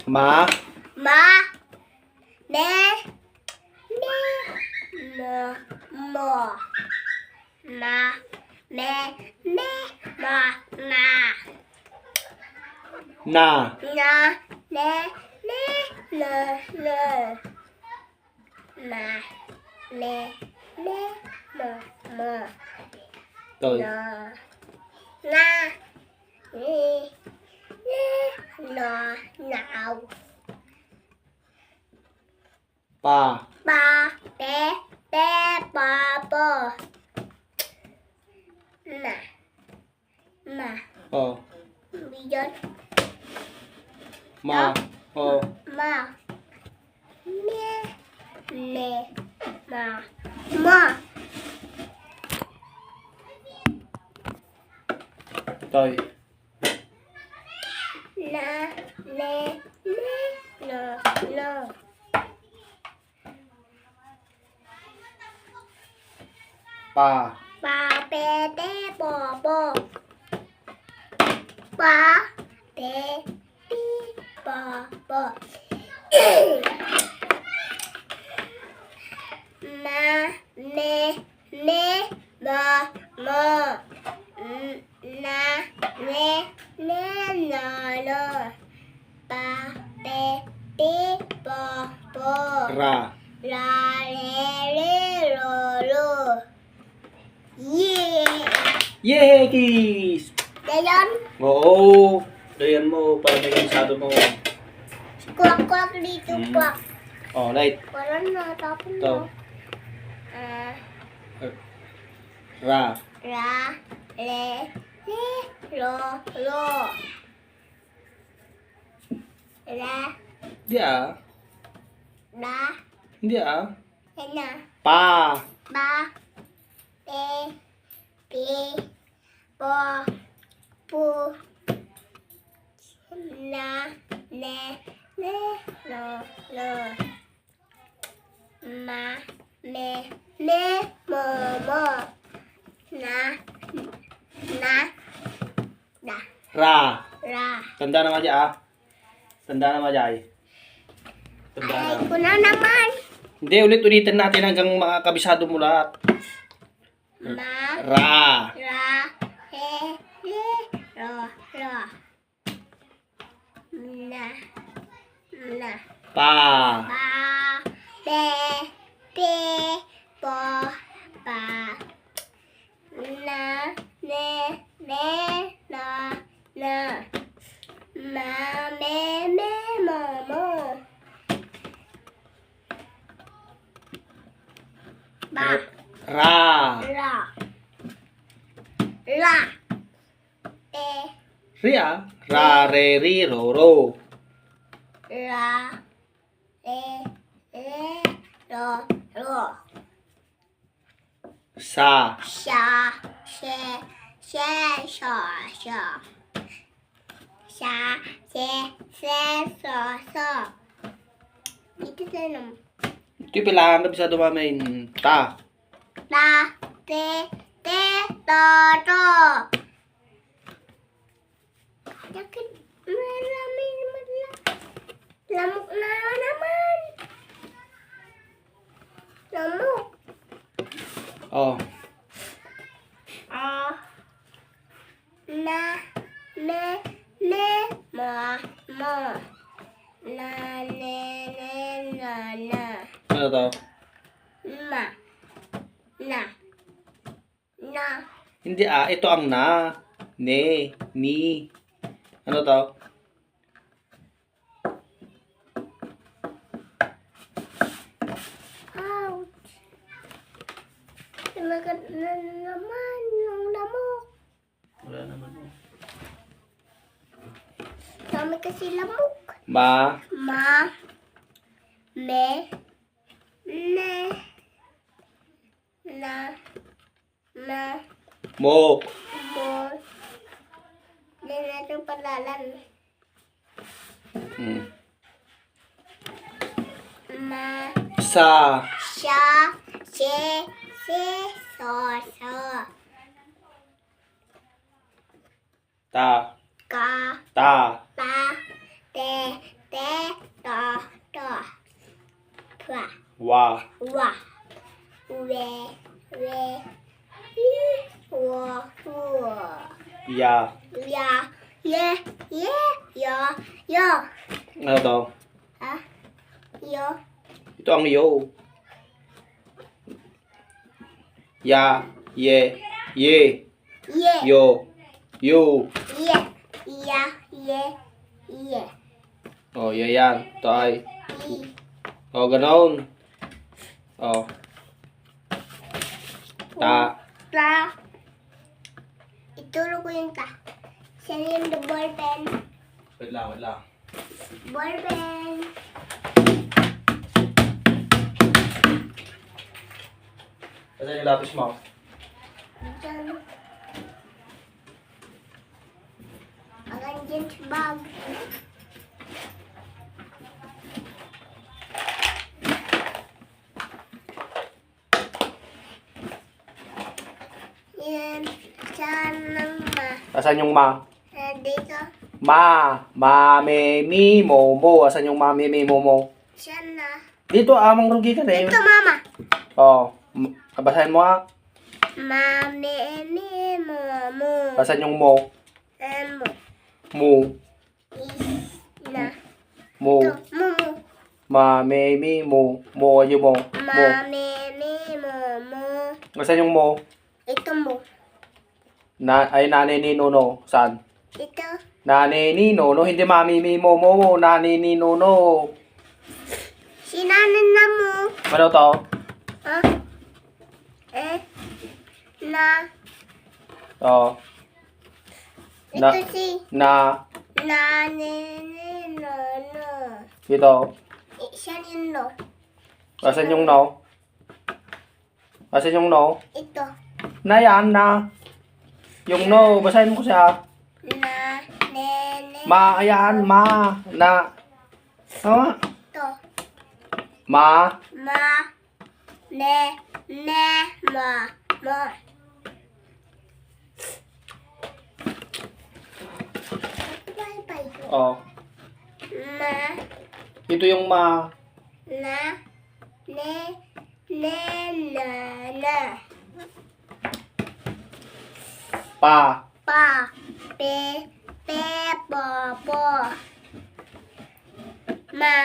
Ma. Ma. Me. Me. Mo. Ma. Me. Me. Ma. Na. Na. Na. Ne. Ne. Le. Le. Na. Ne. Ne. Mo. Mo. Toy. Na. Na. Ni. Ni. No. Nào. Pa. Ba. Bé. Bé. Ba. Bo. Na. Ma. Oh. Bây giờ. Ma. Oh. Ma. Me. Me. Ma. Ma. Toy. Na. Ne. Ne. No. No. Pa. Ba. Bé. Bé. Bo. Bo. Ba. Bé. Bé. Bo. Bo. Ma. Me. Me. Ma. Mo. Na. Ne. Ne. No. No. Ba. Bé. Bé. Bo. Bo. Ra. La. Le. Le. Lo. Lo. Yeah! Yay, kiss! Dayon, Oo. Dayan mo para may kabisado mo. kuwak-kuwak dito, Mm. kuwak. Oh, light. Wala na, tapon Ito. mo. Ah, Ra. ra, le, le, lo, lo. La, Hindi ah. la, Hindi ah. yan na. Pa. Ba, pe, pi, po, pu, na, ne, ne, lo, lo. Ma, me, me, mo, mo. Na, na, da, Ra. ra. Tanda naman dyan ah. Tanda naman dyan. Tanda Ay, na. ko na naman. Hindi, ulit-ulitin natin hanggang makakabisado mo lahat. Ma, Ra. ra, he, le, ro, ro. Na, na. Pa. Ba, be, pe, bo, ba. Na, ne, ne, na, na. Ma, me, me, mo, mo. Ba, Ra. ra. La. E, Ria. Ra, re, ri, ro, ro. la. E, ro, ro. Sa. Sa, se, se, so, so. Sa, se, so, so. Ito tanong. Ito yung kailangan kabisado mamin. Ta. Ta, te, te, to, to. Bakit marami naman na? Lamok na naman. Lamok. Oh. Na, ne, ne, mo, mo. Na, ne, ne, na, na. Ano to? Ma. Na. Na. Hindi ah. Ito ang na. Ne. Ni. Ano to? Ouch. Talaga na naman yung lamok. Wala naman. Dami kasi lamok. Ma. Ma. Me. Ne. Na. Na. Mo. Mo. Hindi natin palalan. Ma. Sa. Siya. Se. Se. So. So. Ta. Ka. Ta. Ta. Te. Te. Wa. Wa. We. Wo. Wo. Ya. Ya. Ye. Yo. Yo. Ano to? Ha? Yo. Ito ang yo. Ya. Ye. Ye. Ye. Yo. Yo. Ye. Ya. Ye. Ye. Oh, yan. Ito ay. I. Oh, ganoon. Oh. Ta. Ta. Ituro ko yung ta. Siya yung the ball pen. Wait lang. Ball pen. Asan yung lapis mo? Diyan. Akan dyan sa bag. Yan. Saan ng ma? Asan yung ma? Dito. Ma, me, mi, mo, mo. Asan yung ma, me, mi, mo, mo? Saan na? Dito, amang rugi ka rin. Ito, mama. Oh, basahin mo ha. Mami, mi, mo, mo. Asan yung mo? Mo. Mu, Na. mu. Ito, mo, mo. Ma, me, mi, mo. Mo, ano yung mo? Mo. Mami, mi, mo, mo. Asan yung mo? Ito mo. Ay, nanay ni Nono. Saan? Ito. Nanay ni Nono. Hindi mami, mi, mo, mo, mo. Nanay ni Nono. Sinanin na mo. Ano to? Ha? Na. Oh. Na. Ito si Na. no. Dito. Siya yun no. Asan yung no? Asan yung no? Ito. Na yan, na. Yung no, basahin mo siya. Na. Nene. Ma, ayan, ma. Na. Tama. Ito. Ma. Ma. Ne. Ma. Ma. Bye. Oh. Ma. Ito yung ma. Na. Na. Pa. Pa. Po. Ma.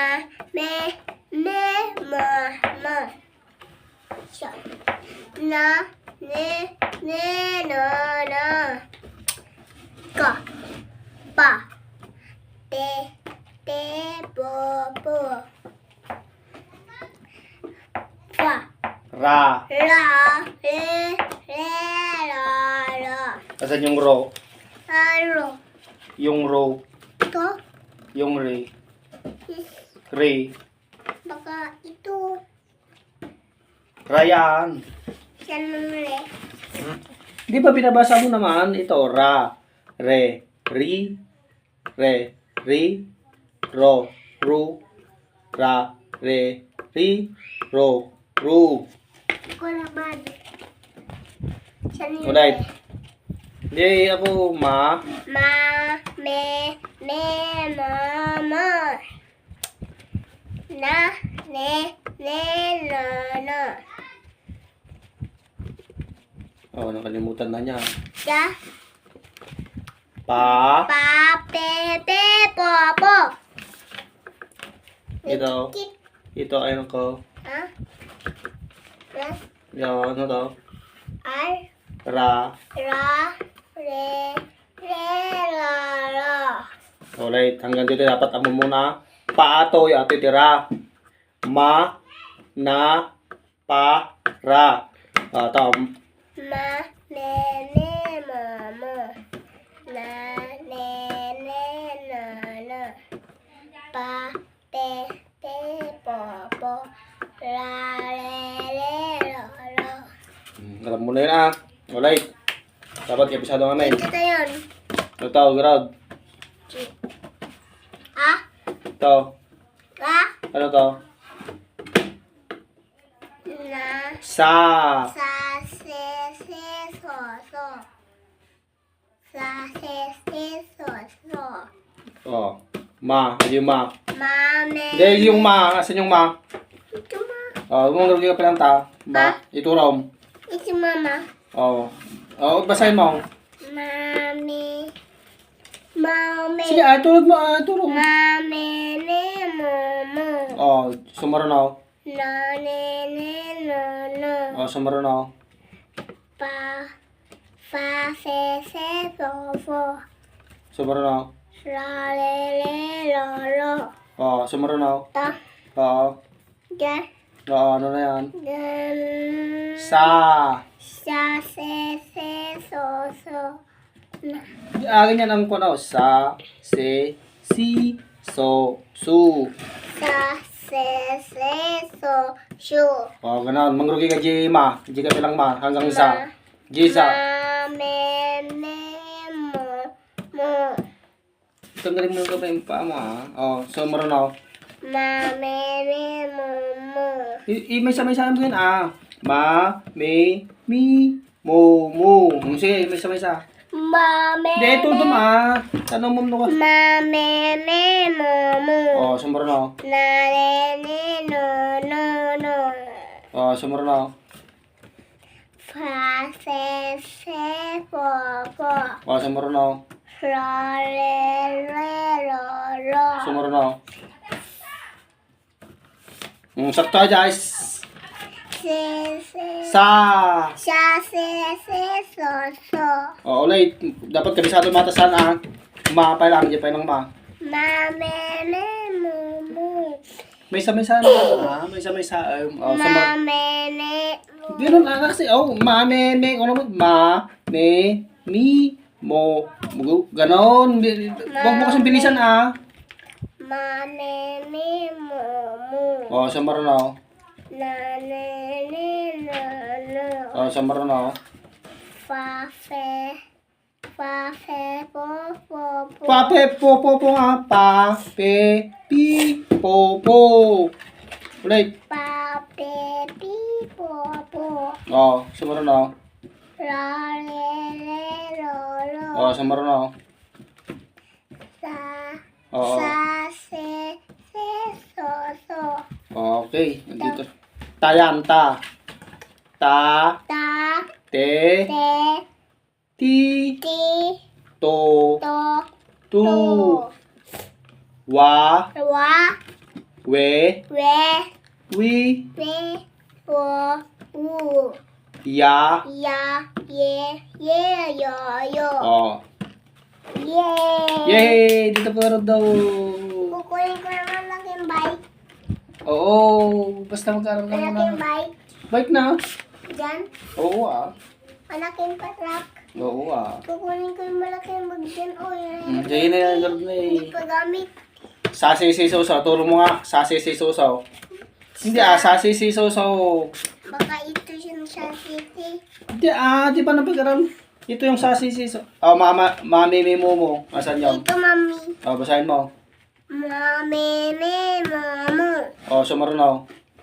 Ma. Siya. Na. No. Ka. Pa. Po. Fa. Ra. La. La. Asan yung ro? Aro. Yung ro. Ito. Yung re. Re. Baka ito. Rayan. Siya nung Di ba binabasa mo naman? Ito, ra. Re. Ri. Re. Ri. Ro. Ru. Ra. Re. Ri. Ro. Ru. Ko naman. Siya nung Ulit. Hindi ako ma. Ma. Me. Ma. Na. No. Oh, nakalimutan na niya. Ya. Pa. Pa. Po. Ito. Kit. Ito, ayun ko. Ha? Na. Yo, ano to? R. Ra. Ra. Re. La. Alright, hanggang dito dapat amo muna. Paato, yato tira. Ma. Na. Pa. Ra. Ito. Ma. Mama. Na. No. Pa. Po. La. Lo. Alam mo na yun ah. Alright. Dapat kapisado namin. Ito yun. Ito, grad. Ha? Ito. Ra. Ano to? Na. Sa. So. Oh. Ma. Ano yung ma? Mame. Hindi, yung ma. Asan yung ma? Ito ma. Mangrugay ka pa ng ta. Ba? Iturom. It's mama. Basahin mo. Mami. Mami. Sige, tulad mo, tulong. Mami ne momo. Sumaro na. Nane ne no. Sumaro na. Pa. Fa se se fo fo. Sumaro na. La le le lo lo. Sumaro na. Ta. Ga. Ano na yan? Gan. Sa. Sa se se so so. Na. Ganyan ang kuno. Sa, se, si, so, su. Sa se se so shu. Ganon. Mangrugay ka, G, ma. G ka bilang ma. Hanggang isa. G, isa. Me mo mo. Tanggalin mo ka pa yung paa mo, ha? Sumaro na. Me mo mo. May sabay-sabay mo yun, Ma, me, mi, mo, mo. Sige, may sabay-sabay. Mame. Hindi, ito Tanong mo ka. Mame mo mo. Sumaro na. Nane no. Sumaro na. Fa se se fo fo. Sumaro na. La le le lo. Sumaro na. Sakto, guys. Se se. Sa. Sa se se so so. Ulit. Dapat kabisado matasan, Ma pa lang, di pa lang ma. Mame mo mo. May sabay-sabay na, May sabay-sabay. Mame Ganun kasi, ma, me, ma, me, mi, mo, ganon. Huwag mo kasing bilisan, Mame mo mo. Sumaro na. Nane no. Sumaro na. Fa fe po po po. Pape, po nga. Pa, pe, pi, po. Ulit. Pa pe pi po po. Sumaro na. La le le lo. Sumaro na. Sa se so so. Okay, nandito. Tayan, ta. Ta, Ta te, te ti, ti to, to tu, to. wa, Wa we, we wi, wo wu. ya. Ya ye yo. Yay! Yay! Dito po daw. Kukunin ko naman laking bike. Basta magkaroon ka Malaking na. bike. Bike na. Diyan. Oo, Malaking truck. Oo, Kukunin ko yung malaking bag dyan. Yan. Diyan na yan, ganun na Hindi pa gamit. Sasi si Susaw. Turo mo nga. Sasi si Susaw. Hindi sasi si Susaw. Baka ito yung sa city. Hindi di pa napagkaroon. Ito yung sasi si Susaw. Mami, mo. Asan yun? Ito, mami. Basahin mo. Mami, momo. Sumaro na.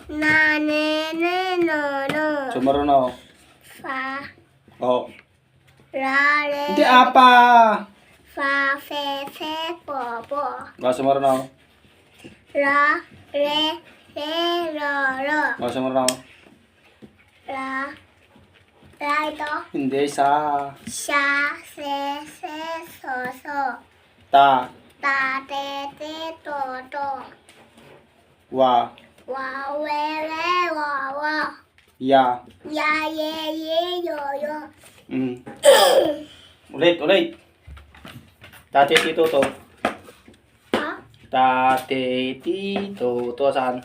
Nane, no. Sumaro na. Fa, Hindi, la, le. apa. Fa, fe, po, po. Sumaro na. La, le, lo. Sumaro na. La ito. Hindi, sa. Sa, se, so. Ta. Ta, te, to. Wa. Wa, we, wa. Ya. Ya, ye, yo. Ulit. Tate, tito, to. Ha? Tate, tito. To, saan?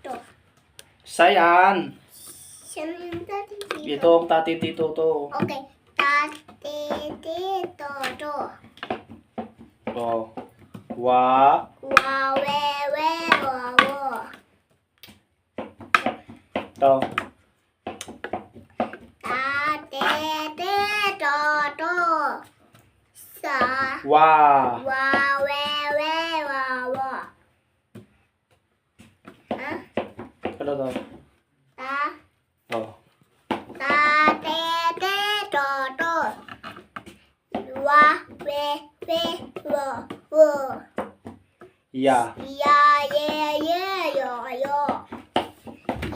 To. Sayan. Saan yung tati dito? Ito ang tate, tito, to. Okay. Tati, to. Wa. Wa, we, wo. To. Tati, to. Sa. Wa. Wa, we, wo. Ha? Ano to? Ta, Ta. to. Wa, we, wo. Ya. Ya, ye, ye, yo, yo.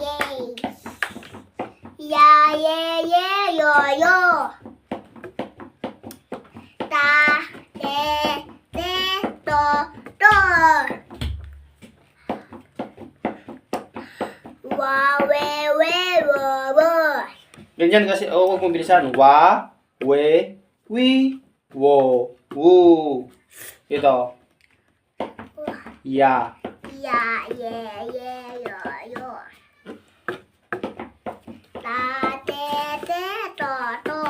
Yay. Ya, ye, ye, yo, yo. Ta, te, to, to. Wa, we, wo, wo. Ganyan kasi, huwag mong bilisan. Wa, we, wi, wo, wu. Ito. Ya. Ya, ye, ye, yo, yo. Ta, te, to, to.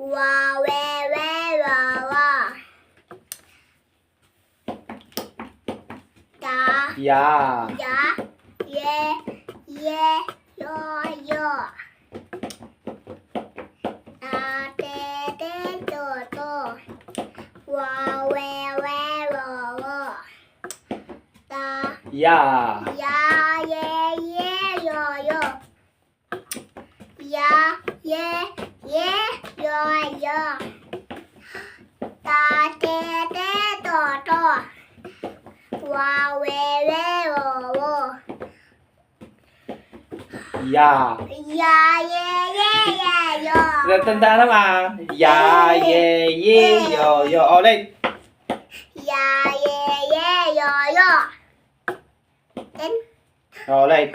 Wa, we, wo, wo. Ta, Ya. ya, ye, ye, yo, yo. Ta, te, to, to. Wa, we, wo, wo. Ta, Ya. ya, ye, ye, yo, yo. Ya, ye, ye, yo, yo. Ta, te, to, to. Wa, we, wo, wo. Ya. Ya, ye, ye, yo. Tanda naman. Ya, ye, yo, yo. Ulit. Ya, ye, ye, yo, yo. Then, Ulit.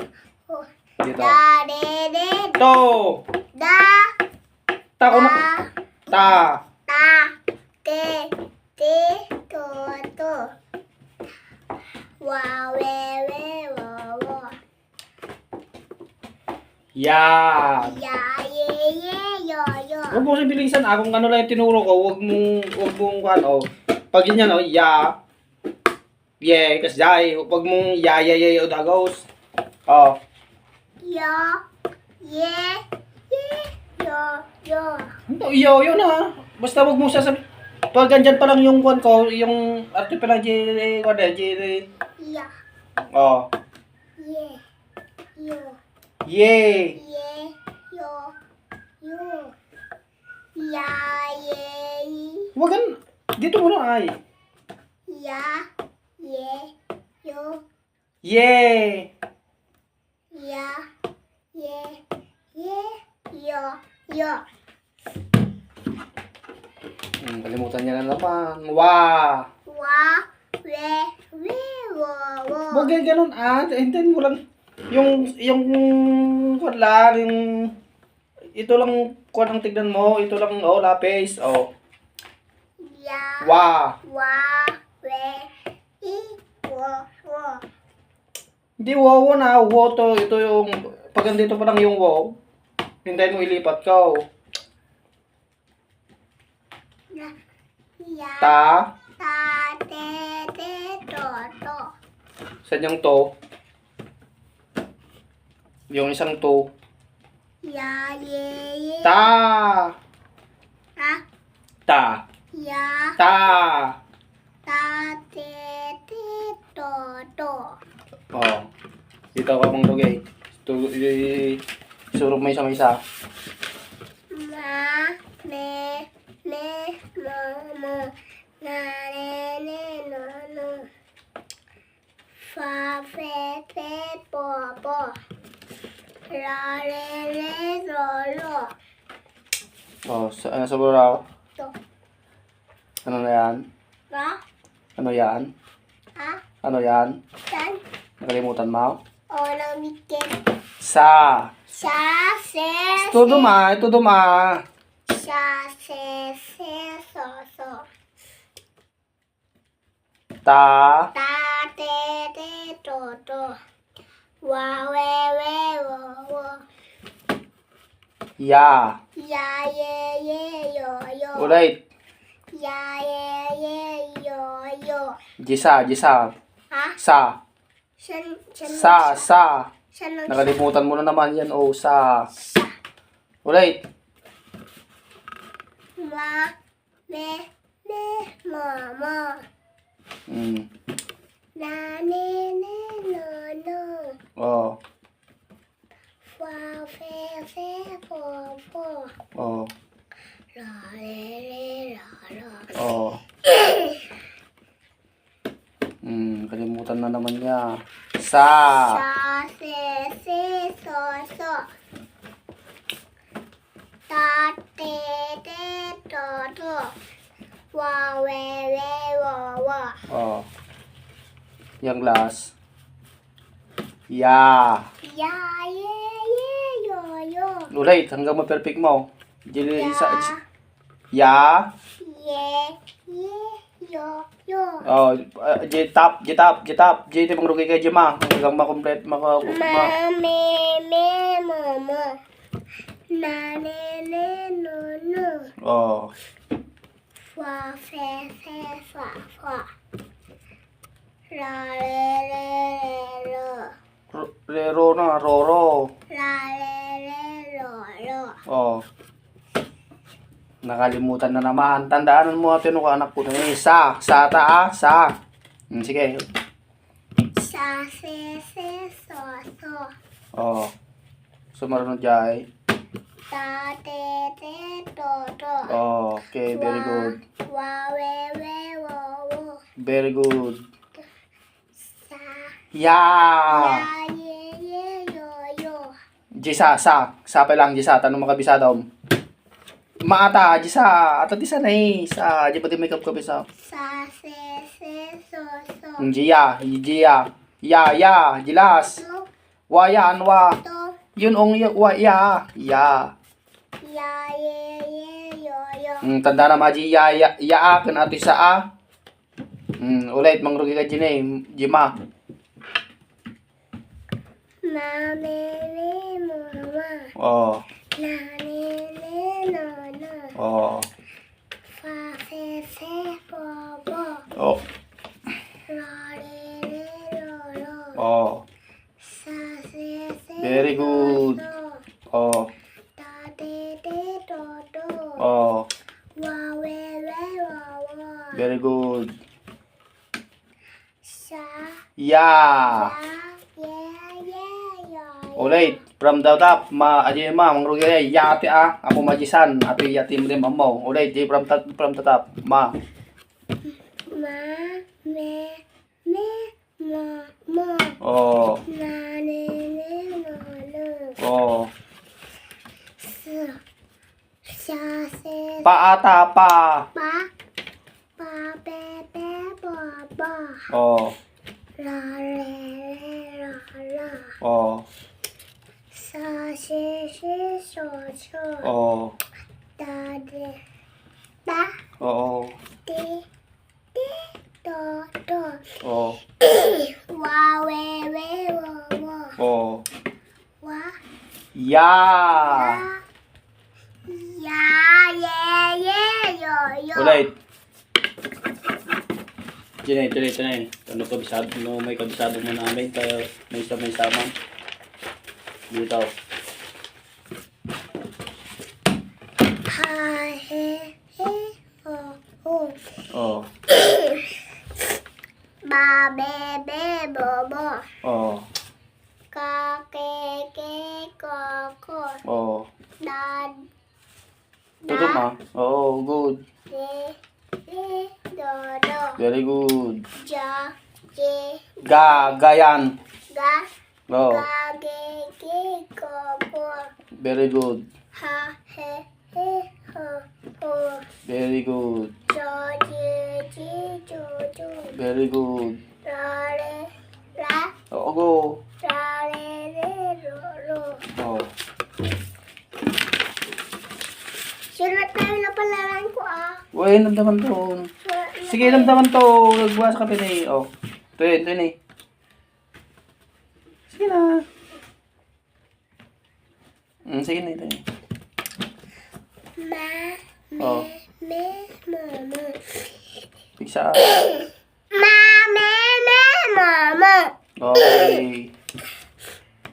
Dito. da, de, To. da, Ta ko na. ta, Ta. ta, te, to. Wa, we, wo, wo. Ya. Ya, ye, ye, yo, yo. Huwag mo kasi bilisan. Kung ano lang yung tinuro ko, huwag mong ano. Pag ganyan, ya. Ye, kasi jay. Huwag mong ya, o dagos. Oh. Yo, ye, ye, yo, yo. Ito, iyo, na. Basta huwag mo sasabi. Pag ganyan pa lang yung kwan ko, yung arte pa lang, Jerry. Ya, Oh. ye, yo. Ye. Ye, yo, yo. Ya, ye, Huwag gan. Dito mo lang ay. ya, ye, yo. Ye. Ya, ye, ye, yo, yo. Kalimutan niya na naman. Wa. Wa, we, wo, wo. Huwag ganun hintayin mo lang. Yung kwan lang, ito lang kwan ang tignan mo. Ito lang, lapis. Oh. Ya, Wa. wa, we, wo, wo. Hindi wow na. Wow to. Ito yung, pag andito pa lang yung wow, hintayin mo ilipat ko. Ya, ya. Ta. Ta, te, to. Saan yung to? Yung isang to. Ya, ye, ye. Ta. Ta, Ta. ya. Ta. Ta, te, to. Oh. Dito ka mong lugay. Surog mo isa may isa. Ma, me, mo. Na, ne, no. Fa, fe, po. La, re, lo. Oh, sa buraw. To. Ano na yan? Ra, Ano yan? ha, Ano yan? tan. Nakalimutan mo? O, namikin. Sa. Sa, se, Todo ma. Sa, se, so. Ta. Ta, te, to. Wa, we, wo. Ya. Ya, ye, yo. Ulit. Ya, ye, yo. Jisa. Ha? Sa. San, Sa. San, Nakalimutan mo na naman yan. Oh, sa. Ulit. Ma, me, mo. Mm. Na, ne, no. Oh. Fa, fe, po. Oh. La, re, lo. Oh. nakalimutan na naman niya. Sa. Sa, se, so, so. Ta, te, to, to. Wa, we, wa. Oh. Yang last. Ya. Ya, ye, yo. Ulit, hanggang ma-perfect mo. Ya, Ya. ye, yo. Oh, J-tap. J ito pang rugi kay Jima. Hanggang makomplet, Ma, me, mo. Na, ne, no. Oh. Fa, fe, fa. Ra, re, ro. Rero na, Roro. La, re, ro. Oh. Nakalimutan na naman. Tandaan mo ito nung anak ko na yun. Sa ta, sa. Sige. Sa, se, so. Oh. Sumarunod dyan. Ta, te, to. Oh, okay, very good. Wa, we, wo. Very good. Sa, Ya. ye, yo. Jisa, sa pa lang, Jisa. Tanong mo kabisado. Maata, Jisa. Ato di sa na eh. Sa, di ba di may kabisa? Sa, se, so. Jia. Ya, Jilas. To, Wa, to. Yun ong wa, ya. Ya, ye, yo. Tanda na maji, ya, kan ati sa a. Ulit, mangrugi ka dyan eh. Jima. Ma, me, mama. Oh, Na, ne, no. oh. Fa, fe, bo. Oh, Ra, re, ro. oh. Sa, se, Very good. so. Oh, Ta, te, to. oh. Wa, we, wo. Very good. Sa, Ya. ye, yo. Ulit, from the top, aji ma, mangrugi ay, ya ati a, ako majisan, ati yati mo din amaw. Ulit, di from the top, ma. Ma, me, mo. Oh, Na, ne, no. oh. Sa, se, Paata pa. pa, pe, bo. Oh, Ra, re, ra. oh, Sa, se, so. oh, Ta, de, ta, oh, te, to. oh, Wa, we, wo. oh. Wa, Ya. ya, ye, yo. Ulit. Tunay. Ano kabisado, no, may kabisado mo namin, kaya may sama. Dito. Ha, he, ho. Oh, Ba, be, bo. oh, Ka, ke, ko. oh. Da, Tuto ma. Oh, good. de, do. Very good. Ja, je, Gayan. ga, Oh, ge, ko. very good. Ha, he, ho. Very good. Jo, je, jo. Very good. Ra, re, ra. Oh, go. Ra, re, ro. Oh. Sulat tayo na palaran ko Uy, namdaman to. Sige, namdaman to. Nagbukas ka pinay. Oh. Ito yun eh. Sige na. Sige na, ito yun. Ma, Oh. mo. Pigsa. Ma, mo. Okay.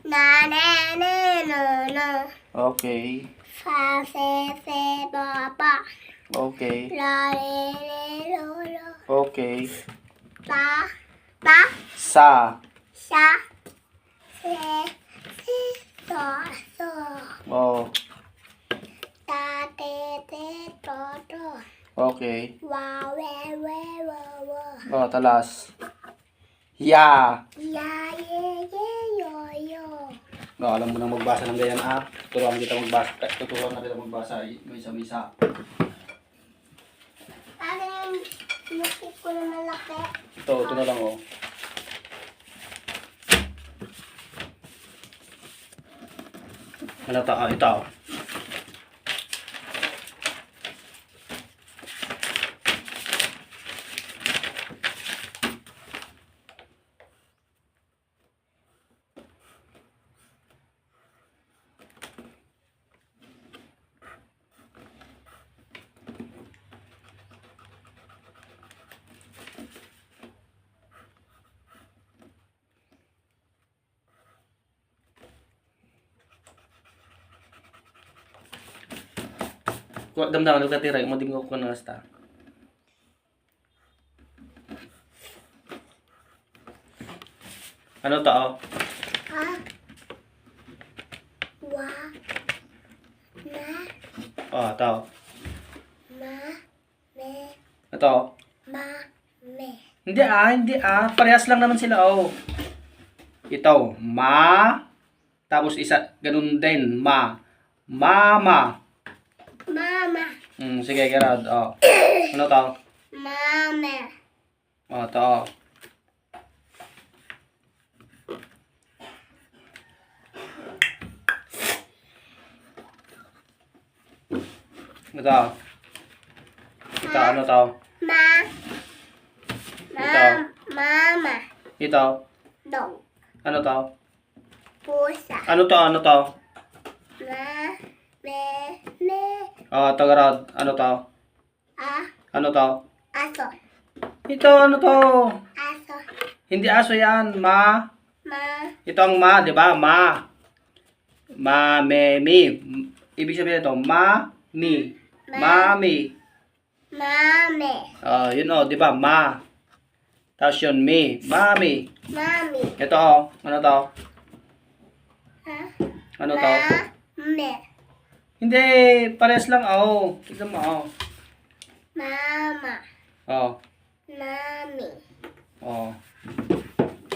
Na, ne, no. Okay. Fa, fe, ba. Okay. La, re, ro. Okay. Ta, Sa. sa, se, so. Oh. Ta, te, to. Okay. Wa, we, wo. Oh, talas. Ya. Ya, ye, ye, yo, yo. No, alam mo nang magbasa ng ganyan Tuturuan kita magbasa. Tuturuan na kita magbasa. May isa-isa. Ano yung nukit ko na malaki? Ito na lang oh. Ano ta? Ito. Damdaman ka tira, mo dingog ko na sta. Ano to? Ha? Wa. Na. Oh, to. Ma. Me. Ito. Ma. Me. Hindi parehas lang naman sila oh. Ito, ma. Tapos isa ganun din, ma. Mama. Mama. Sige, Gerard. Oh. Ano to? Mama. Oh, to. Ito. Ito, ano to? Ma. Ito. Mama. Ito. Dog. Ano to? Pusa. Ano to? Ano to? Ma. Me. Me. Oh, to, Gerard. Ano to? Ah. Ano to? Aso. Ito, ano to? Aso. Hindi aso yan, ma. Ma. Ito ang ma, di ba? Ma. Ma, me, mi. Ibig sabihin ito, ma, mi. Mami. Mami. Oh, yun oh, di ba? Ma. Tapos yun, mi. Mami. Mami. Ito oh, ano to? Ha? Ano to? Me. Hindi, pares lang oh. Tignan mo oh. Mama. Oh, Mami. oh.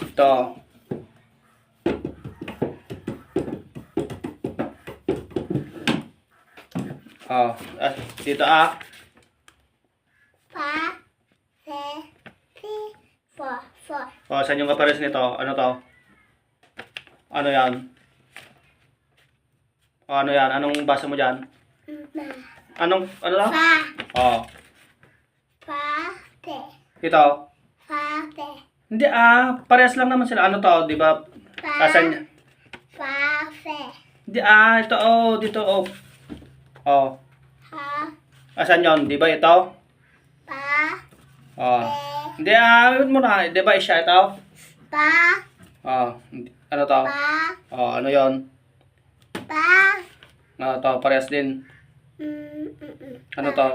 Ito. Oh, dito Pa. Se. Si. Fo. Fo. Oh, saan yung kapares nito? Ano to? Ano yan? Oh, ano yan? Anong basa mo dyan? Ma. Ano to? Pa. Oh, Pa. Te. ito. Pa. Te. Hindi parehas lang naman sila. Ano to, di ba? Pa. Asan? Pa. Fe. Hindi ito oh, dito oh. Oh, Ha. asan yon? Di ba ito? Pa. Oh. Te. Hindi yun mo na. Di ba siya ito? Pa. Oh, ano to? Pa. Oh, ano yon? Pa. Ano to, parehas din. Ano to?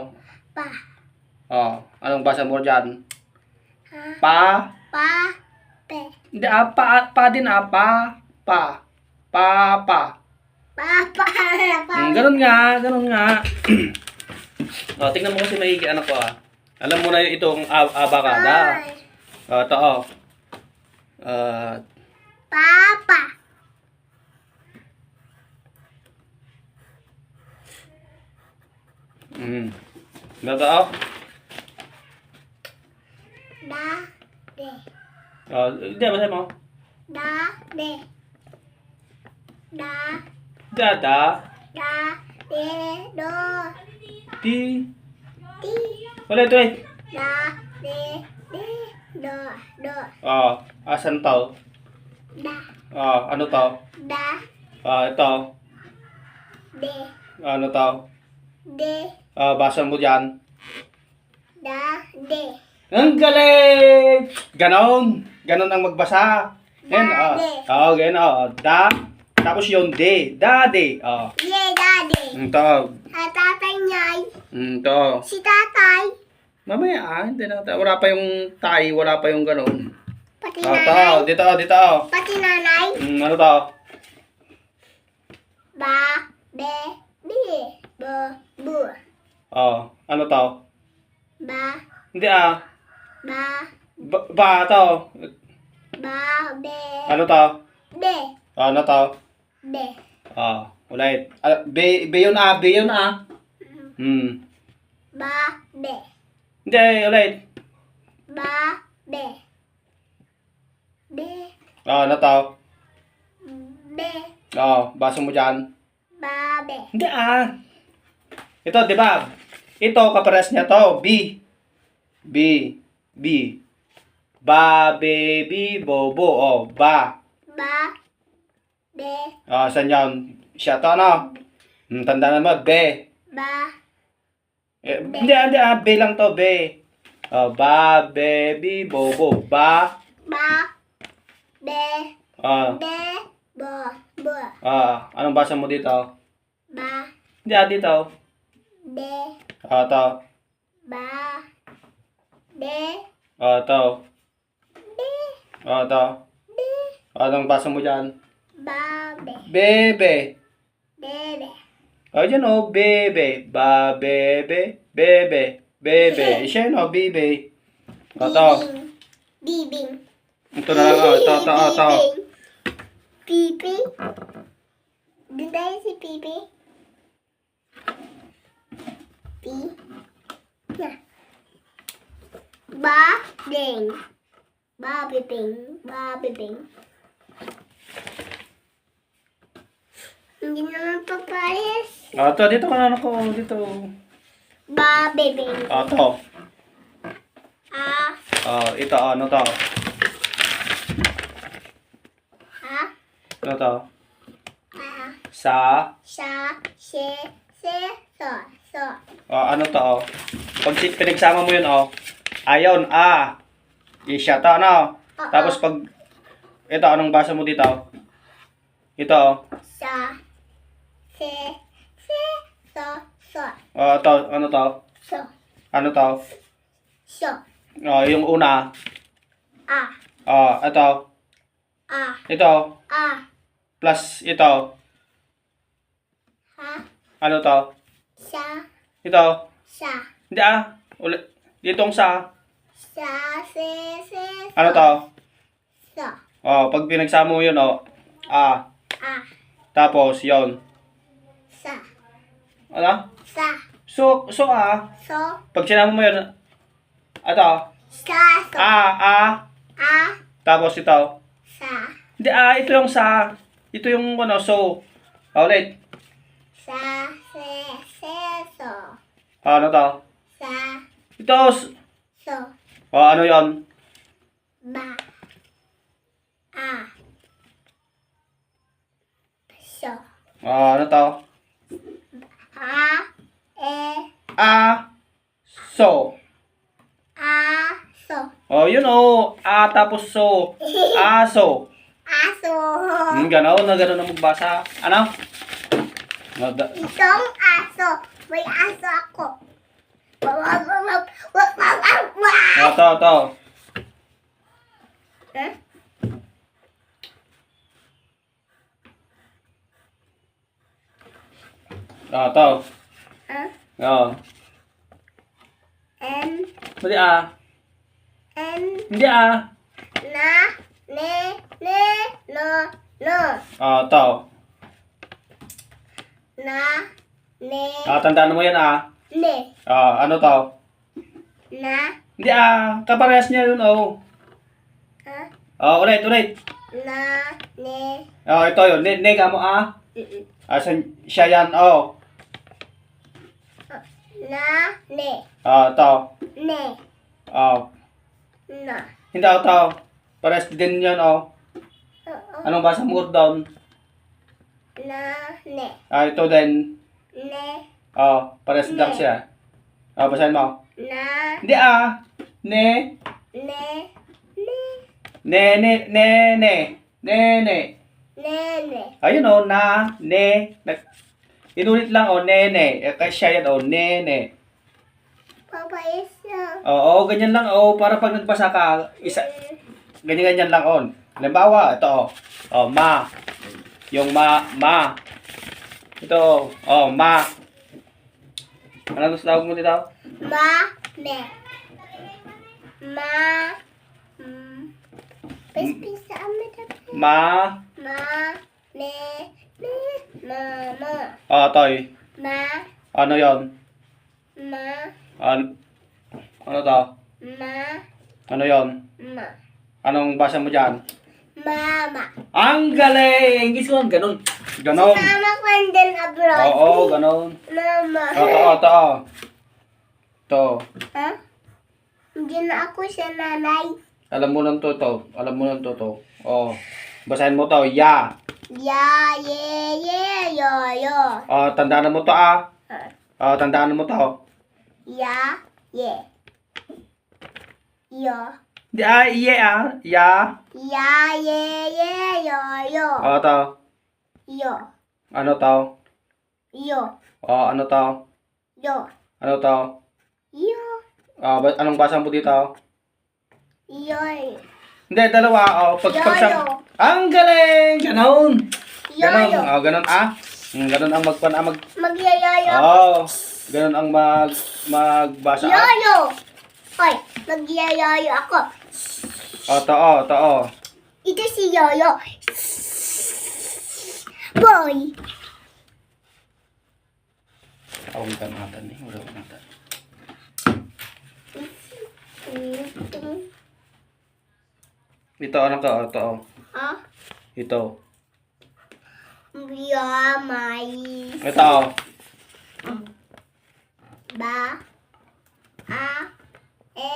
Pa. Oh, anong basa mo dyan? Ha. Pa? Pa. Te. Hindi pa din pa. Pa. Pa. Pa. Pa. Pa. Ganun nga. Oh, tingnan mo kasi maigi anak ko Alam mo na itong abakada. Ay. Oh, ito oh. Papa. Ito oh. Da. De. Oh, hindi ba mo? Da. De. Da. Dada. Da. De. Do. Di. Ti. Wala ito eh. Da. De. De. Do. Do. Oh, asan to? Da. Oh, ano to? Da. Ito. De. Ano to? De. Basa mo dyan. Da. De. Ang galing! Ganon ang magbasa. Yan, ganyan, Da. Tapos yung de. Daddy. Ye. Daddy. Ito. Sa tatay niya'y. Ito. Si tatay. Mamaya, hindi na. Wala pa yung tay, wala pa yung ganon. Pati Ito, nanay. dito. Pati nanay. Ano to? Ba. Be. Bi. Bo. Bu. Ano to? Ba. Hindi Ba. Ba to. Ba, be. Ano to? Be. Ano to? Be. Ulit. B yun B yun Ba, be. Hindi, ulit. Ba, be. Be. Ano to? Be. Basa mo dyan. Ba, be. Hindi Ito, di ba? Ito, kapares niya to. B. B. Ba, baby, bobo. Ba. Ba, be. Saan yan? Siya to, ano? Tanda naman, B. Ba, Hindi, B lang to, B. Ba, baby, bobo. Ba. ba, be. Be, bo, bo. Anong basa mo dito? Ba, Hindi, dito. be. To. Ba, be. To. Be. To. Be. Anong basa mo dyan? Ba, be. Bebe. Bebe. Dyan bebe. Ba, bebe. Bebe. Siya yun, bebe. To. Bibing. Ito na lang, to. Pipi. Did I say pipi? Pi. Yeah. Ba, ding. Ba, bibing. Ba, bibing. Hindi naman papayas. Dito ka na ako. Dito. Ba, bibing. To. Ito, ano to? Ha? Ano to? Sa, Sa. se, so. Ano to, Pag pinagsama mo yun, Ayon, Isya to, ano? Tapos pag, ito, anong basa mo dito? Ito, Sa, se, so. to, ano to? So, Ano to? so. Yung una, ito, ito, plus ito, Ha? ano to? Sa, Ito, sa. hindi ulit, ditong sa, Sa, se, so. ano to? So, Pag pinagsama mo yun, a, tapos yon, sa, ano? sa. So, So, pag sinama mo yun, ito, sa, so. tapos ito, Sa, hindi, ito yung sa, ito yung, so, ulit, sa, se, so. ano to? Sa, Ito, so. ano yon? Ba, so. Ano to? So. So. Yun tapos so. Aso. Aso. Gano'n na magbasa. Ano? Itong aso. May aso ako. To. Eh? To. Huh? N, Hindi N, Hindi na, ne, no. To. Na, ne, Tandaan mo yan ne. Ano to? Na, Hindi kaparehas niya yun ha? Ulit. Na, ne. Ito yun. Ne ka mo siya yan Na, ne. To. Ne. Na. Hindi to. Parehas din yan Anong basa mo down? Na, ne. Ito din. Ne. Parehas lang siya. Basahin mo. Na, Hindi Ne. ne. Ne. Nene. Ayun na, ne. Inulit lang nene. Kaya siya yan nene. Papa isa. Ganyan lang para pag nagbasa ka, ganyan lang Halimbawa, ito ma. Yung ma. Ito ma. Ano gusto tawag mo dito? Ma, ne. Ma, Pisa amida. Ma. Ma. Me. Me. Mama. Toy. Ma. Ano yon? Ma. Ano to? Ma. Ano yon? Ma. Anong basa mo dyan? Mama. Ang galing! Gusto mo, ganun. Ganon. Si mama ko andun abroad. Oo, ganon. Mama. To. To. Ha? Hindi na ako sa nanay. Alam mo ng to. Alam mo ng to. Oh. Basahin mo to. Ya. Ya, ye, ye, yo, yo. Tandaan mo to ah. Ha? Tandaan mo to. Ya, ye. Yo. Di iye ah. Ya. Ya, ye, ye, yo, yo. To. Yo. Ano to? Yo. Ano to? Yo. Ano to? Yo. Anong basa mo dito? Yo. Hindi, dalawa. Yoyo. Ang galing! Ganon. Ganon. Yoyo. Ganon ah. Ganon ang Magyayoyo. Ganon ang magbasa ah. Yoyo. Hoy, magyayoyo ako. To. Ito si Yoyo. Boy. Awitan natin eh. Wala ko natin. Ito, ano to? Ito. Ha? Ito. Ya, may. Ito. Ba. A. E.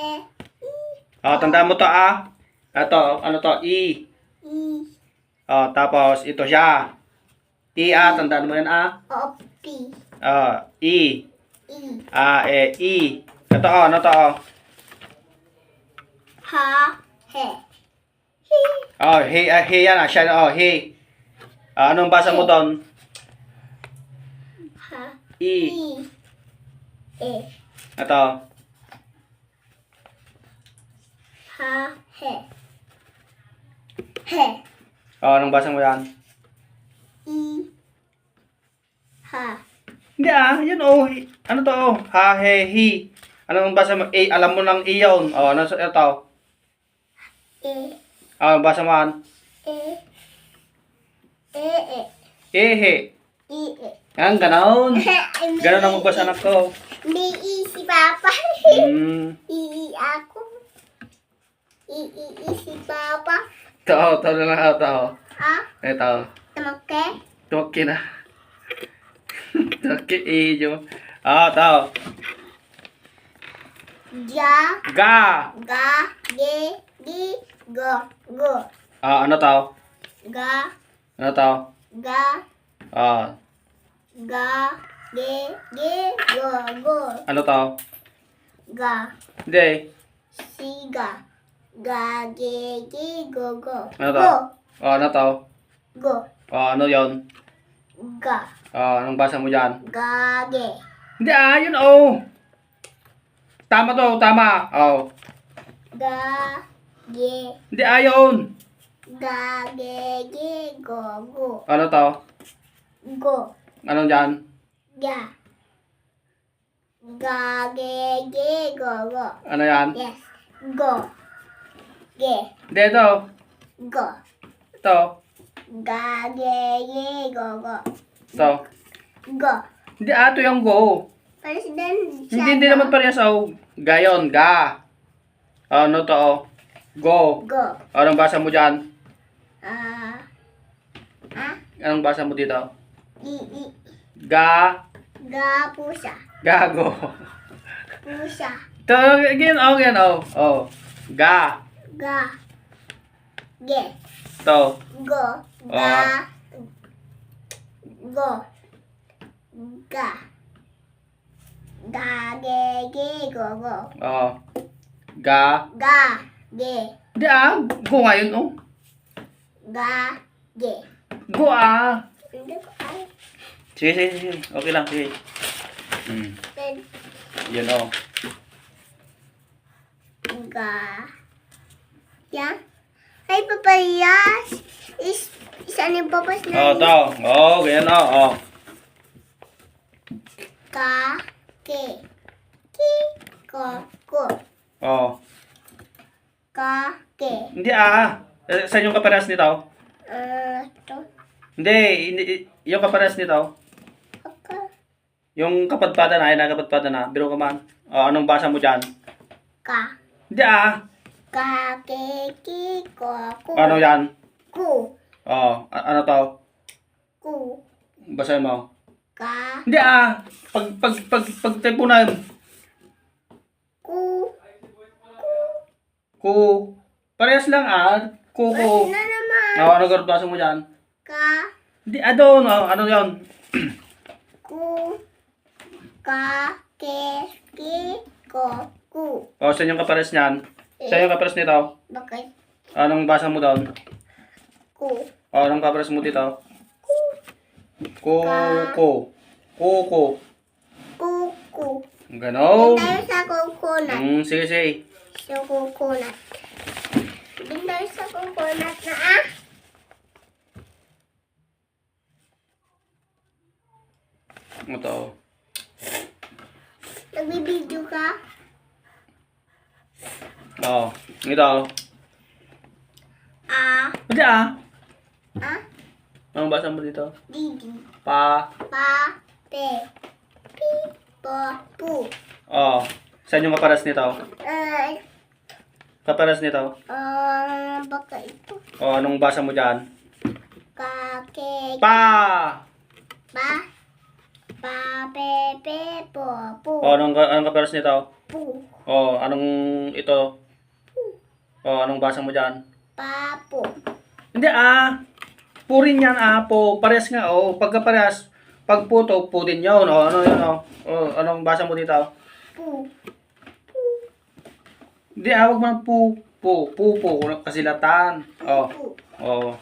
Tandaan mo to ah. Ito, ano to? I. I. Tapos ito siya. I tandaan mo yan ah. O. P. I. I. I. Ito ano to? Ha. He. He. He yan ah. Siya he. Anong basa mo doon? Ha. I. I. E. Ito. Ha. He. He. Anong basa mo yan? I. Ha. Hindi yun Ano to Ha, he, hi. Anong basa mo? Alam mo ng i yun. Ano ito? E. Anong basa mo yan? E. E. Ehe. I. E. Yan, ganon. Ganon ang magbasa anak ko. May I si Papa. I ako. I si Papa. Ito na lang ito. Ha? Ito. Tamake? Tuwaki na. Tuwaki iyo. Ito. Ja. Ga. Ga. Ge. Gi. Go. Go. Ano to? Ga. Ano to? Ga. Ah, Ga. Ge. Ge. Go. Go. ano to? Ga. Hindi. Siga. Ga. Ge. Ge. Go. Go. Ano to? Go. Ano to? Go. Ano yon? Ga. Anong basa mo dyan? Ga. Ge. Hindi yun Tama to, tama. Ga. Ge. Hindi yun. Ga. Ge. Ge. Go. Go. Ano to? Go. Anong dyan? Ga. Ga. Ge. Ge. Go. Go. Ano yan? Yes. Go. Ge. Hindi ito. Go. Ito. Ga. Ge. Ge. Go. Go. Ito. Go. Hindi ito yung go. President Hindi naman parehas gayon, ga. Ano to? Go. Go. Anong basa mo dyan? Anong basa mo dito? I. Ga. Ga. Pusa. Gago. Pusa. Ito, again, Ga. Ga. Ge. Ito. Go. Ga. Go. Ga. Ga. Ge. Ge. Go. Go. Ga. Ga. Ge. Hindi go nga yun, Ga. Ge. Go Hindi ko alam. Sige. Okay lang, sige. Yun, Ga. Yan. Ay, papayas. Isa ni papas na. ito. Ganyan, Ka. Ke. Ki. Ko. Ko. Oh. Ka. Ke. Hindi Saan yung kapares nito? Ito. Hindi, yung kapares nito. Aka. Yung kapadpada na, ayun na kapadpada na. Biro ka man. O, anong basa mo dyan? Ka. Hindi ah. Ka, ke, ki, ko, ku. Ano yan? Ku. O, ano to? Ku. Basahin mo. Ka. Hindi ah. Pag tempo na yun. Ku. Ku. Parehas lang ah. Ku. Na naman. O, ano basa mo dyan? Ka. Hindi, doon. O, ano yun? Ku. Ka, ke, ki, ko, ku. O, saan yung kapares niyan? Saan yung kapares nito? Bakit? Anong basa mo doon? Ku. O, anong kapares mo dito? Ku. Ku. Ku, ku. Ganon. Doon tayo sa coconut. Sige, sige. Sa coconut. Doon tayo sa coconut na ah. Ito. Nagbibideo ka? O, ito. Ah. Hindi ah. Ah? Anong basa mo dito? Didi. Pa. Pa. Pe. Pi. Po. Pu. O, saan yung kapares nito? Kapares nito. Baka ito. O, anong basa mo dyan? Kake. Pa. Pa. Pa. Pe. Pe. Po. Pu. O, anong kapares nito? Pu. O, anong ito? O, anong basa mo dyan? Pa. Pu. Hindi ah. Po rin yan ah. Po. Pares nga. O, pagka pares. Pag po to, po din yun. O, ano yun o. O, anong basa mo dito? Pu. Hindi ah. Huwag mo ng po. Po. Po. Po. Kasilatan. O. Pu. O.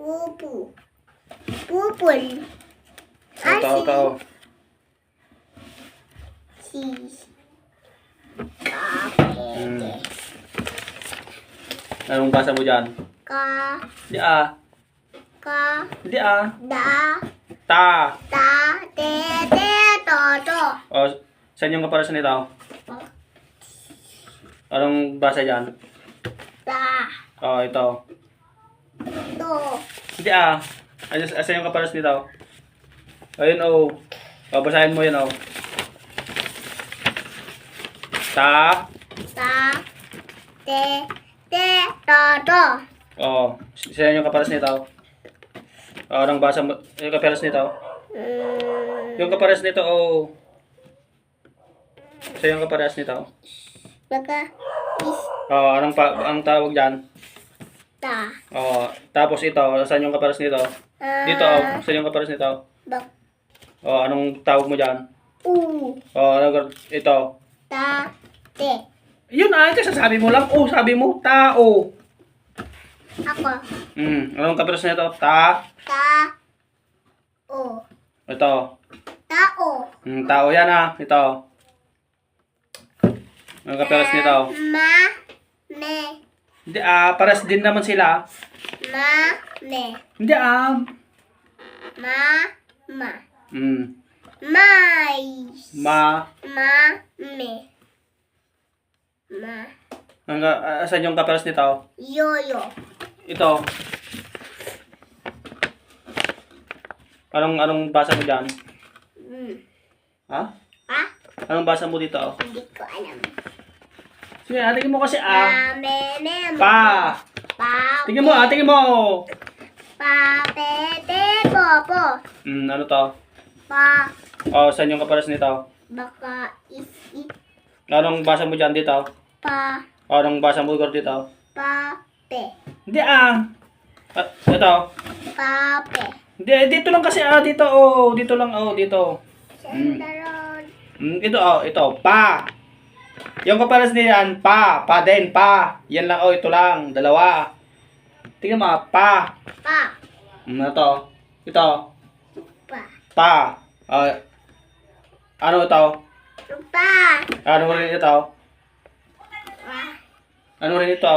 Pupu. Pupul. Ito. Si. Kapete. Anong basa mo dyan? Ka. Hindi ah. Ka. Hindi ah. Da. Ta. Ta. Te. Te. To. To. O, saan yung kapares nito? Anong basa dyan? Ta. O, ito. To. Hindi ah. Saan yung kapares nito? Ayun o. O, basahin mo yun o. Ta. Ta. Te. Te. To. To. O, saan yung kapares nito? O, anong basa mo? Yung kapares nito? Yung kapares nito o. Saan yung kapares nito? Baka. Is. O, ang tawag dyan? Ta. O, tapos ito, saan yung kapares nito? Dito o, saan yung kapares nito? Bak. O, anong tawag mo dyan? U. O, ito. Ta. Te. Yun ah, ito sasabi mo lang. O, sabi mo, tao. Ako. Anong kapares nito? Ta. Ta. O. Ito. Tao. Tao yan ah, ito. Anong kapares nito? Ma. Me. Hindi ah, pares din naman sila. Ma. Me. Hindi ah. Ma. Ma. Mais. Ma. Ma. Me. Ma. Saan yung kapares nito? Yoyo. Ito. Anong basa mo dyan? Ha? Ah? Anong basa mo dito? Hindi ko alam. Sige, tingin mo kasi ah. Me. Pa. Pa. Tingin mo ah, tingin mo. Pa. Pe. Pe. Po. Ano to? Pa. O, saan yung kapares nito? Baka is. Anong basa mo dyan dito? Pa. O, anong basa mo dito? Pa. Pe. Hindi ah. Ito. Pa. Pe. Hindi, dito lang kasi ah, dito oh, dito lang oh, dito. Sandaron. Ito oh, ito, pa. Yung kapares niyan, pa din, pa. Yan lang oh, ito lang, dalawa. Tingnan mo, pa. Pa. Ito. Ito, Pa. pa. Ano ito? Pa. Ano rin ito? Pa. Ano rin ito?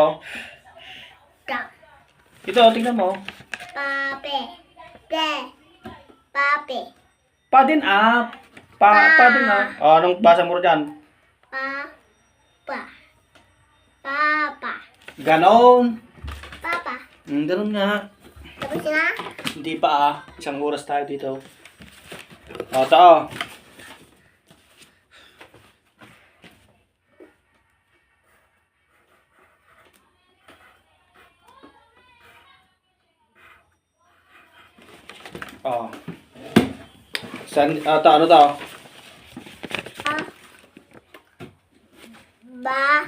Ta. Ito, tingnan mo. Pa. Pe. Pe. Pa. Pe. Pa din ah. Pa din ah. Oh, anong basa mo dyan? Papa. Papa. Ganon. Papa. Ganon nga. Tapos na? Hindi pa ah. Isang oras tayo dito. O, ito oh. Oh. Ito, ano to? A. Ba.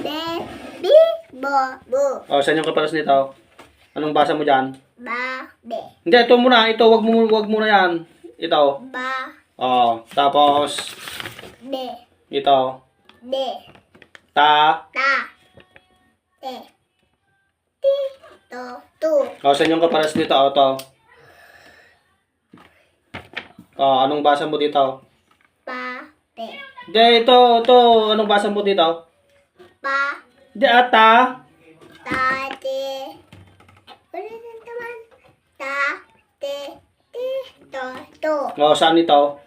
Be. Bi. Bo. Bu. Oh, saan yung kapalas nito? Anong basa mo dyan? Ba. Be. Hindi, ito muna. Ito, wag mo na yan. Ito. Ba. Oh, tapos, Be. ito. De. Ta. Ta. Te. Ti. To. Tu. Oh, saan yung kapalas nito? Oh, ito. Oh, anong basa mo dito? Pa. Te. Hindi, ito. Anong basa mo dito? Pa. Hindi, ata. Ta. Te. Ulit naman. Ta. Te. Ti. To. Tu. Oh, saan ito?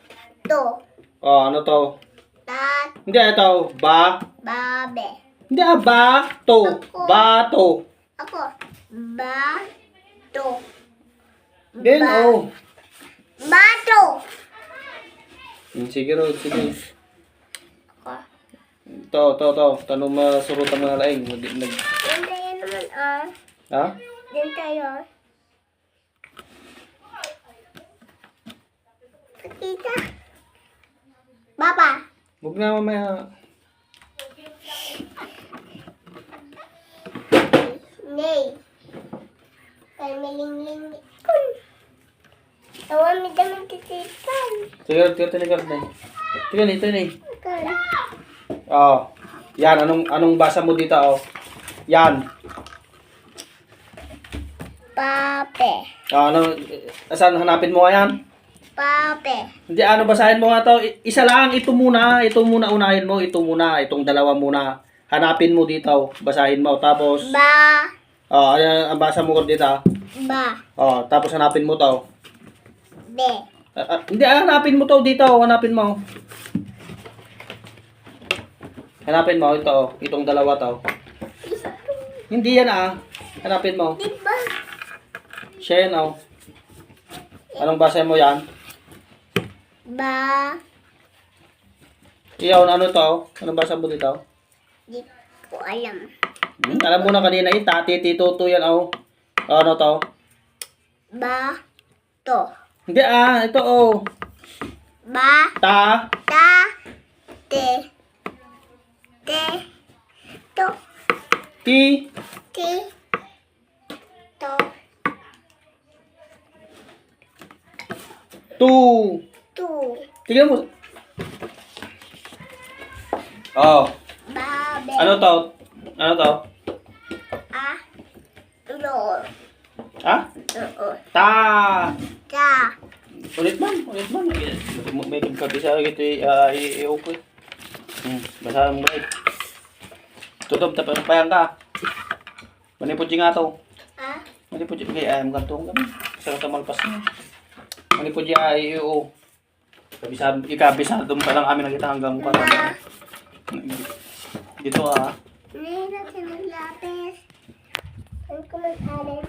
Tu. Oh, ano to? Ta. Hindi, ito. Ba. Ba. Be. Hindi, ba. To. Ba, to. Ako. Ba. Tu. Then, oh. Bato. Sige, Rod. Sige. Ako. To. Tanong masurutan mo na laing. Din tayo naman ah. Ha? Din tayo. Tita. Papa. Huwag na mamaya. Nay. Kalmalingling kun. Tawa mi daman titipan. Sige, Rod. Tinigard na. Ito na. Kan. Oh. Yan, anong basa mo dito, oh? Yan. Pape. Oh, saan hanapin mo nga yan? Pape. Hindi, ano, basahin mo nga to. Isa lang, ito muna unahin mo. Ito muna, itong dalawa muna. Hanapin mo dito, basahin mo. Tapos, Ba. oh, ayan, ang basa mo dito. Ba. Oh, tapos hanapin mo to. Be. Hindi, hanapin mo to dito. Hanapin mo. Hanapin mo, ito. Itong dalawa to. Hindi yan ah. Hanapin mo. Diba? Siya yan oh. Anong basa mo yan? Ba. Iyaw, ano to? Anong basa mo dito? Di ko alam. Alam mo na kanina eh. Tati, tito, to yan oh. Ano to? Ba. To. Hindi ah. Ito oh. Ba. Ta. Ta. Te. Te. To. Ti. Ti. To. Tu. Tu. Tingnan mo. Oh. Ba. Be. Ano to? Ano to? A. Lo. Ha? Oo. Ta. Ta. Ulit man. May kabisa gitu i-open. Basa mo right. Tutob tapos payang ka. Manipod nga to. A. Manipod kay ayam kantong kami. Sa tamalpas na. Manipod ya iyo. Ikabisa dum pa lang amin nakita hanggang pa. Ma. Dito ah. Nila sinulapis. Ang kumasalit.